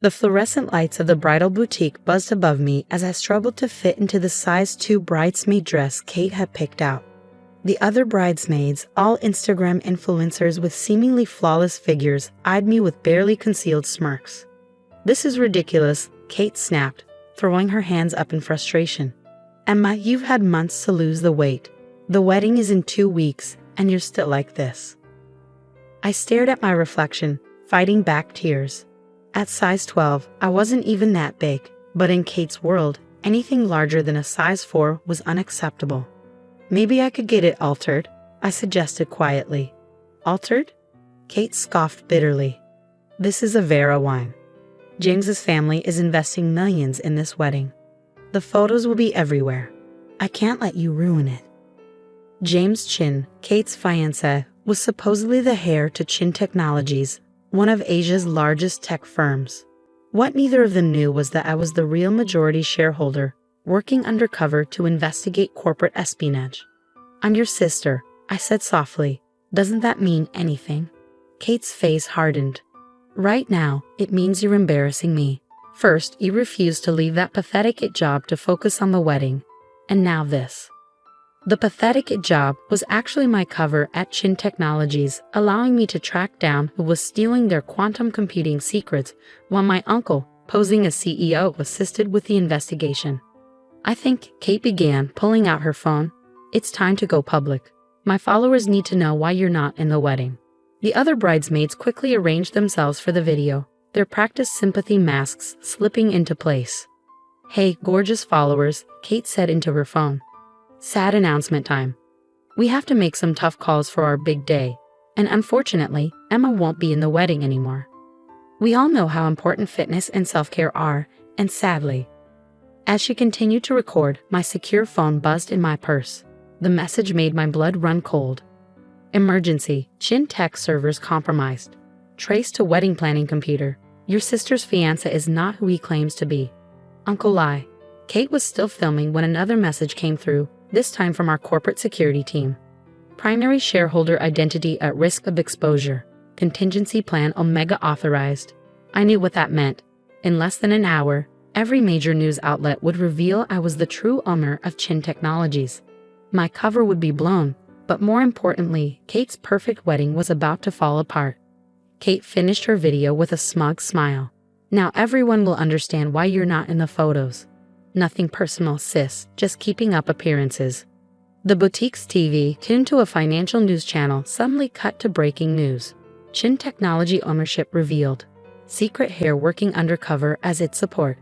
The fluorescent lights of the bridal boutique buzzed above me as I struggled to fit into the size 2 bridesmaid dress Kate had picked out. The other bridesmaids, all Instagram influencers with seemingly flawless figures, eyed me with barely concealed smirks. "This is ridiculous," Kate snapped, throwing her hands up in frustration. "Emma, you've had months to lose the weight. The wedding is in 2 weeks, and you're still like this." I stared at my reflection, fighting back tears. At size 12, I wasn't even that big, but in Kate's world, anything larger than a size 4 was unacceptable. "Maybe I could get it altered," I suggested quietly. "Altered?" Kate scoffed bitterly. "This is a Vera wine. James's family is investing millions in this wedding. The photos will be everywhere. I can't let you ruin it." James Chin, Kate's fiancé, was supposedly the heir to Chin Technologies, one of Asia's largest tech firms. What neither of them knew was that I was the real majority shareholder, working undercover to investigate corporate espionage. "I'm your sister," I said softly. "Doesn't that mean anything?" Kate's face hardened. "Right now, it means you're embarrassing me. First, you refused to leave that pathetic job to focus on the wedding, and now this." The pathetic job was actually my cover at Chin Technologies, allowing me to track down who was stealing their quantum computing secrets, while my uncle, posing as CEO, assisted with the investigation. I think Kate began, pulling out her phone. "It's time to go public. My followers need to know why you're not in the wedding." The other bridesmaids quickly arranged themselves for the video, their practiced sympathy masks slipping into place. "Hey, gorgeous followers," Kate said into her phone. "Sad announcement time. We have to make some tough calls for our big day, and unfortunately, Emma won't be in the wedding anymore. We all know how important fitness and self-care are, and sadly..." As she continued to record, my secure phone buzzed in my purse. The message made my blood run cold. "Emergency, Chin Tech servers compromised. Trace to wedding planning computer. Your sister's fiancé is not who he claims to be. Uncle Lie." Kate was still filming when another message came through, this time from our corporate security team. "Primary shareholder identity at risk of exposure. Contingency plan Omega authorized." I knew what that meant. In less than an hour, every major news outlet would reveal I was the true owner of Chin Technologies. My cover would be blown, but more importantly, Kate's perfect wedding was about to fall apart. Kate finished her video with a smug smile. "Now everyone will understand why you're not in the photos. Nothing personal, sis, just keeping up appearances." The boutique's TV, tuned to a financial news channel, suddenly cut to breaking news. Chin Technology ownership revealed. Secret hair working undercover as its support.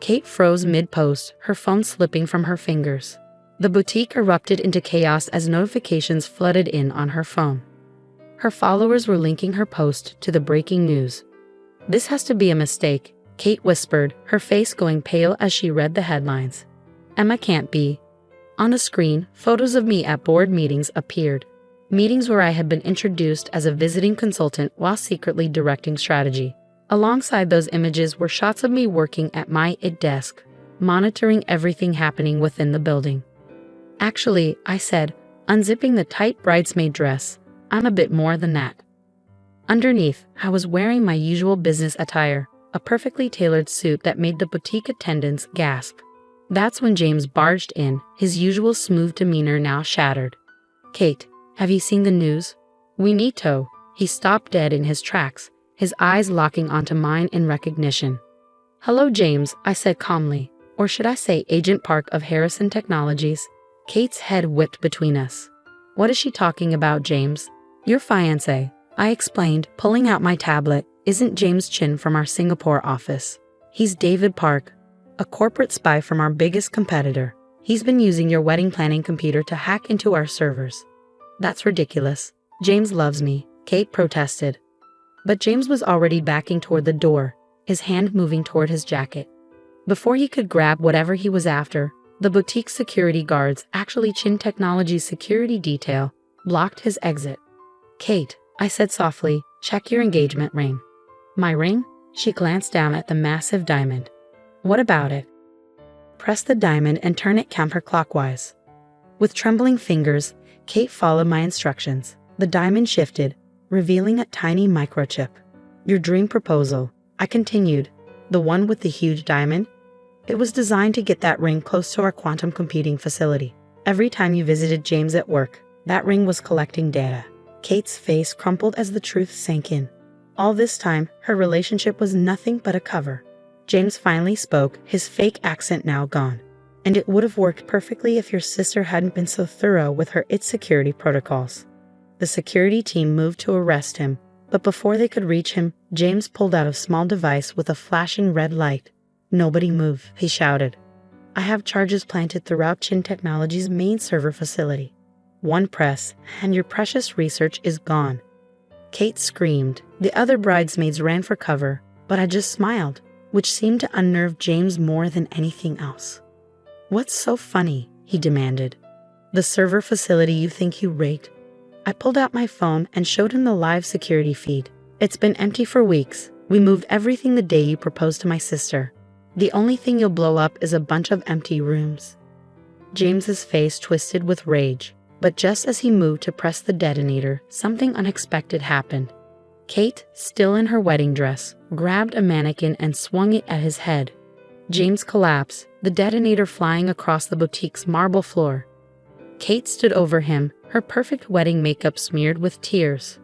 Kate froze mid-post, her phone slipping from her fingers. The boutique erupted into chaos as notifications flooded in on her phone. Her followers were linking her post to the breaking news. "This has to be a mistake," Kate whispered, her face going pale as she read the headlines. "Emma can't be." On a screen, photos of me at board meetings appeared. Meetings where I had been introduced as a visiting consultant while secretly directing strategy. Alongside those images were shots of me working at my desk, monitoring everything happening within the building. "Actually," I said, unzipping the tight bridesmaid dress, "I'm a bit more than that." Underneath, I was wearing my usual business attire, a perfectly tailored suit that made the boutique attendants gasp. That's when James barged in, his usual smooth demeanor now shattered. "Kate, have you seen the news? We need to." He stopped dead in his tracks, his eyes locking onto mine in recognition. "Hello, James," I said calmly, or should I say Agent Park of Harrison Technologies? Kate's head whipped between us. "What is she talking about, James?" "Your fiancé," I explained, pulling out my tablet, "isn't James Chin from our Singapore office. He's David Park, a corporate spy from our biggest competitor. He's been using your wedding planning computer to hack into our servers." "That's ridiculous. James loves me," Kate protested. But James was already backing toward the door, his hand moving toward his jacket. Before he could grab whatever he was after, the boutique security guards, actually Chin Technology's security detail, blocked his exit. "Kate," I said softly, "check your engagement ring." "My ring?" She glanced down at the massive diamond. "What about it?" "Press the diamond and turn it counterclockwise." With trembling fingers, Kate followed my instructions. The diamond shifted, revealing a tiny microchip. "Your dream proposal," I continued, The one with the huge diamond? It was designed to get that ring close to our quantum computing facility. Every time you visited James at work, that ring was collecting data. Kate's face crumpled as the truth sank in. All this time, her relationship was nothing but a cover. James finally spoke, his fake accent now gone. And it would have worked perfectly if your sister hadn't been so thorough with her security protocols. The security team moved to arrest him, but before they could reach him, James pulled out a small device with a flashing red light. "Nobody move," he shouted. "I have charges planted throughout Chin Technology's main server facility. One press, and your precious research is gone." Kate screamed. The other bridesmaids ran for cover, but I just smiled, which seemed to unnerve James more than anything else. "What's so funny?" he demanded. "The server facility you think you raped?" I pulled out my phone and showed him the live security feed. "It's been empty for weeks. We moved everything the day you proposed to my sister. The only thing you'll blow up is a bunch of empty rooms." James's face twisted with rage, but just as he moved to press the detonator, something unexpected happened. Kate, still in her wedding dress, grabbed a mannequin and swung it at his head. James collapsed, the detonator flying across the boutique's marble floor. Kate stood over him, her perfect wedding makeup smeared with tears.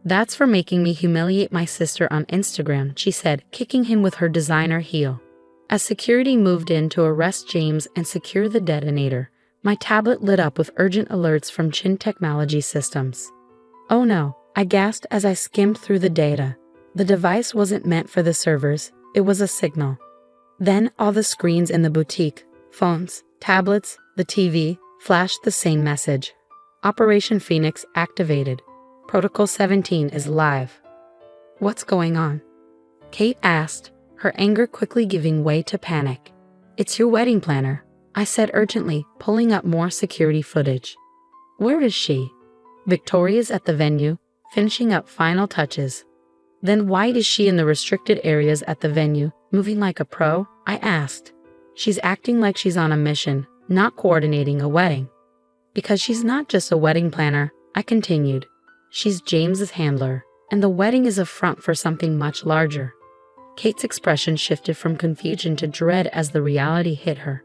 "That's for making me humiliate my sister on Instagram," she said, kicking him with her designer heel. As security moved in to arrest James and secure the detonator, my tablet lit up with urgent alerts from Chin Technology systems. "Oh no," I gasped as I skimmed through the data. The device wasn't meant for the servers, it was a signal. Then all the screens in the boutique, phones, tablets, the TV, flashed the same message. "Operation Phoenix activated. Protocol 17 is live." "What's going on?" Kate asked, her anger quickly giving way to panic. "It's your wedding planner," I said urgently, pulling up more security footage. "Where is she?" "Victoria's at the venue, finishing up final touches." "Then why is she in the restricted areas at the venue, moving like a pro?" I asked. "She's acting like she's on a mission, not coordinating a wedding." "Because she's not just a wedding planner," I continued. "She's James's handler, and the wedding is a front for something much larger." Kate's expression shifted from confusion to dread as the reality hit her.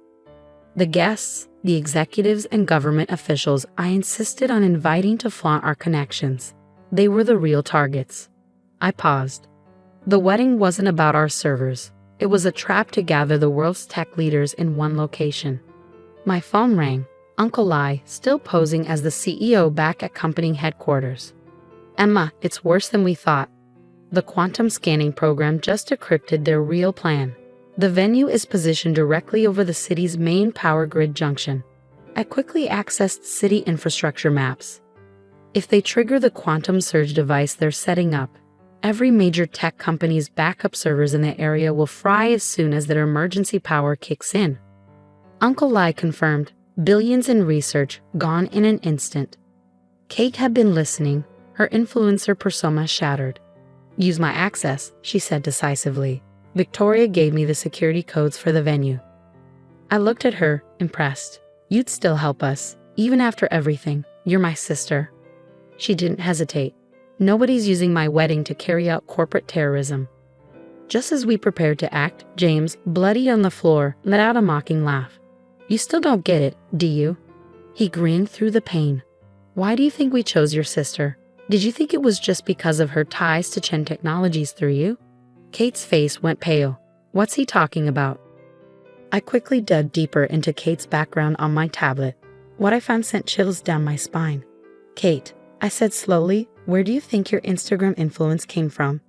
The guests, the executives and government officials I insisted on inviting to flaunt our connections. They were the real targets. I paused. The wedding wasn't about our servers. It was a trap to gather the world's tech leaders in one location. My phone rang, Uncle Lai still posing as the CEO back at company headquarters. "Emma, it's worse than we thought. The quantum scanning program just decrypted their real plan. The venue is positioned directly over the city's main power grid junction." I quickly accessed city infrastructure maps. If they trigger the quantum surge device they're setting up, every major tech company's backup servers in the area will fry as soon as their emergency power kicks in. Uncle Lai confirmed, billions in research gone in an instant. Kate had been listening, her influencer persona shattered. "Use my access," she said decisively. "Victoria gave me the security codes for the venue." I looked at her, impressed. "You'd still help us, even after everything. You're my sister." She didn't hesitate. "Nobody's using my wedding to carry out corporate terrorism." Just as we prepared to act, James, bloody on the floor, let out a mocking laugh. "You still don't get it, do you?" He grinned through the pain. "Why do you think we chose your sister? Did you think it was just because of her ties to Chen Technologies through you?" Kate's face went pale. "What's he talking about?" I quickly dug deeper into Kate's background on my tablet. What I found sent chills down my spine. "Kate," I said slowly, "where do you think your Instagram influence came from?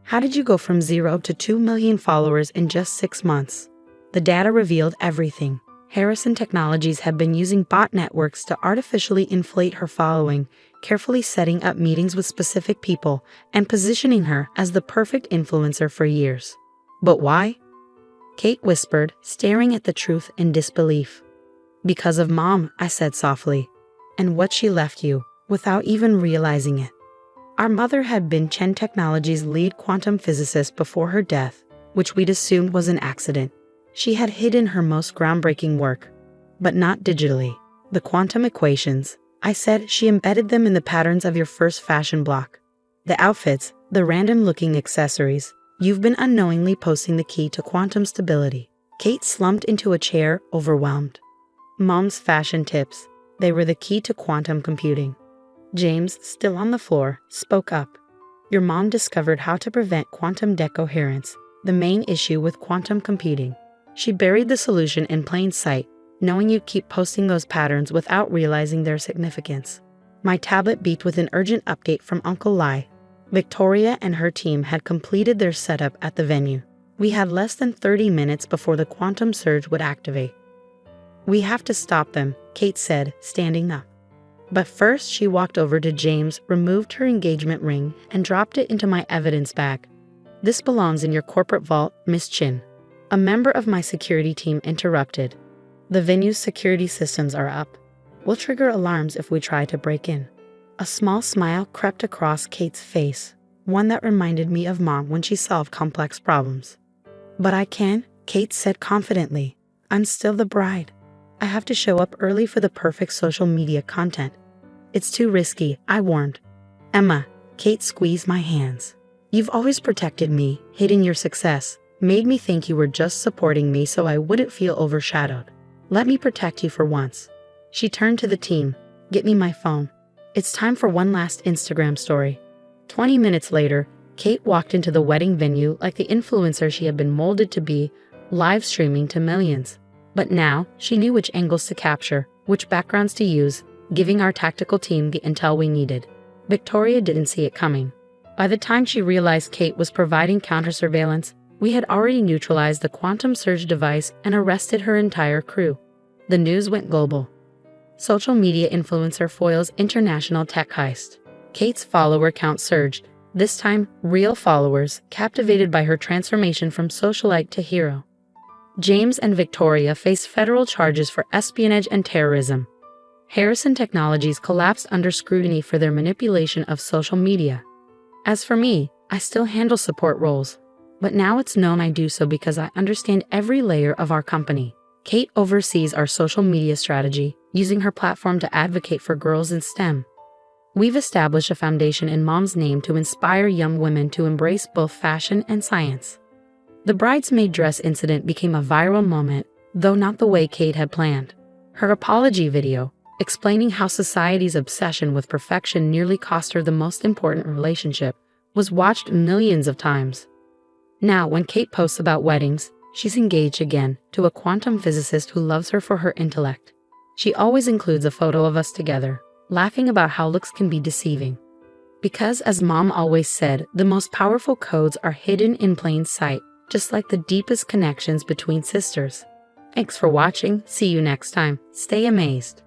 How did you go from 0 to 2 million followers in just 6 months?" The data revealed everything. Harrison Technologies had been using bot networks to artificially inflate her following, carefully setting up meetings with specific people and positioning her as the perfect influencer for years. "But why?" Kate whispered, staring at the truth in disbelief. "Because of Mom," I said softly, "and what she left you, without even realizing it." Our mother had been Chen Technologies' lead quantum physicist before her death, which we'd assumed was an accident. She had hidden her most groundbreaking work, but not digitally. "The quantum equations," I said. "She embedded them in the patterns of your first fashion block. The outfits, the random-looking accessories, You've been unknowingly posting the key to quantum stability. Kate slumped into a chair, overwhelmed. Mom's fashion tips. They were the key to quantum computing. James, still on the floor, spoke up. Your mom discovered how to prevent quantum decoherence, the main issue with quantum computing. She buried the solution in plain sight, knowing you'd keep posting those patterns without realizing their significance. My tablet beeped with an urgent update from Uncle Lai. Victoria and her team had completed their setup at the venue. We had less than 30 minutes before the quantum surge would activate. We have to stop them, Kate said, standing up. But first she walked over to James, removed her engagement ring, and dropped it into my evidence bag. This belongs in your corporate vault, Miss Chin. A member of my security team interrupted. The venue's security systems are up. We'll trigger alarms if we try to break in. A small smile crept across Kate's face, one that reminded me of Mom when she solved complex problems. But I can, Kate said confidently. I'm still the bride. I have to show up early for the perfect social media content. It's too risky, I warned. Emma, Kate squeezed my hands. You've always protected me, hidden your success, made me think you were just supporting me so I wouldn't feel overshadowed. Let me protect you for once. She turned to the team. Get me my phone. It's time for one last Instagram story. 20 minutes later, Kate walked into the wedding venue like the influencer she had been molded to be, live streaming to millions. But now, she knew which angles to capture, which backgrounds to use, giving our tactical team the intel we needed. Victoria didn't see it coming. By the time she realized Kate was providing counter-surveillance, we had already neutralized the quantum surge device and arrested her entire crew. The news went global. Social media influencer foils international tech heist. Kate's follower count surged, this time real followers, captivated by her transformation from socialite to hero. James and Victoria faced federal charges for espionage and terrorism. Harrison Technologies collapsed under scrutiny for their manipulation of social media. As for me, I still handle support roles, but now it's known I do so because I understand every layer of our company. Kate oversees our social media strategy, using her platform to advocate for girls in STEM. We've established a foundation in Mom's name to inspire young women to embrace both fashion and science. The bridesmaid dress incident became a viral moment, though not the way Kate had planned. Her apology video, explaining how society's obsession with perfection nearly cost her the most important relationship, was watched millions of times. Now, when Kate posts about weddings, she's engaged again to a quantum physicist who loves her for her intellect. She always includes a photo of us together, laughing about how looks can be deceiving. Because, as Mom always said, the most powerful codes are hidden in plain sight, just like the deepest connections between sisters. Thanks for watching. See you next time. Stay amazed.